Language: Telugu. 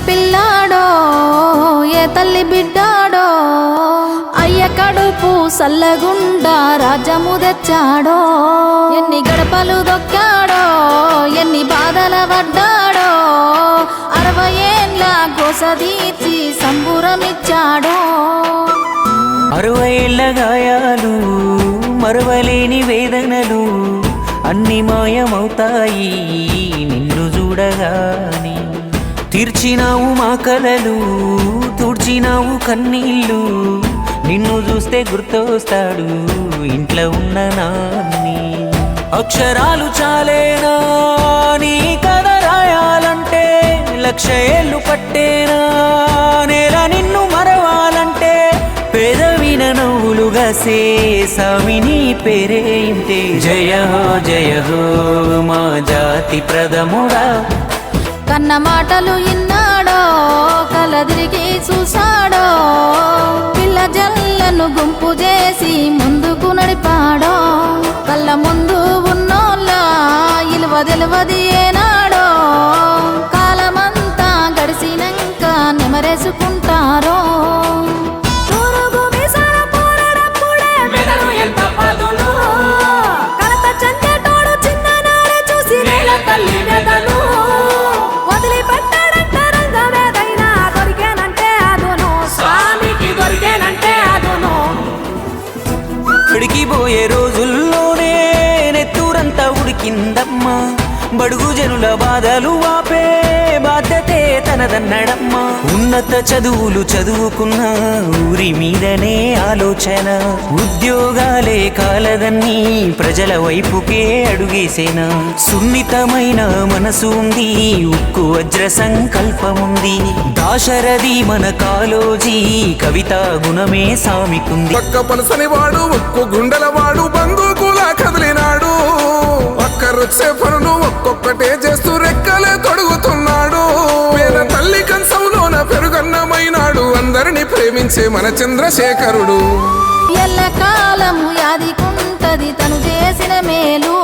పిల్లాడో ఏ తల్లి బిడ్డాడో అయ్య కడుపు సల్లగుండా రాజ్యము తెచ్చాడో ఎన్ని గడపలు దొక్కాడో ఎన్ని బాధల పడ్డాడో 60 ఏండ్ల గోస తీర్చి సంబురమిచ్చాడో 60 ఏళ్ల గాయాలు మరవలేని వేదనలు అన్ని మాయమవుతాయి నిన్ను చూడగాని తీర్చినావు మా కలలు తుడిచినావు కన్నీళ్ళు నిన్ను చూస్తే గుర్తొస్తాడు ఇంట్లో ఉన్న నాన్ని అక్షరాలు చాలేనా నీ కథ రాయాలంటే 1,00,000 ఏళ్ళు పట్టేనా నేల నిన్ను మరవాలంటే పేదవిన నవ్వులుగా సేసామి నీ పేరే ఇంతే జయ హో మా జాతి ప్రథముడా కన్న మాటలు ఇన్నాడో కలదిరిగి చూసాడో పిల్ల జల్లను గుంపు చేసి ముందుకు నడిపాడో కళ్ళ ముందు ఉన్నోళ్ళ ఇలువ తెలువది ఏనాడో కాలమంతా గడిసినాక నెమరేసుకుంటారో పోయే రోజుల్లోనే నెత్తూరంతా ఉడికిందమ్మా బడుగు జనుల బాధలు వాపే బాధ్యతే తనదన్నడమ్మా ఉన్నత చదువులు చదువుకున్న ఊరి మీదనే ఆలోచన ఉద్యోగాలే కాలదన్నీ ప్రజల వైపుకే అడుగేసేనా సున్నితమైన మనసు ఉంది ఉక్కు వజ్ర సంకల్పముంది దాశరథి మన కాలోజీ కవితా గుణమే సామికుంది పక్క పనసని వాడు ఉక్కు గుండెల వాడు బందూకులా కదిలినాడు ఒక్క రుచే పనులు ఒక్కొక్కటే చేస్తూ రెక్కలే తొడుగుతున్నాడు పేద తల్లి కంచంలోన పెరుగన్నమైనాడు అందరిని ప్రేమించే మన చంద్రశేఖరుడు ఎల్ల కాలము యాదికుంటది తను చేసిన మేలు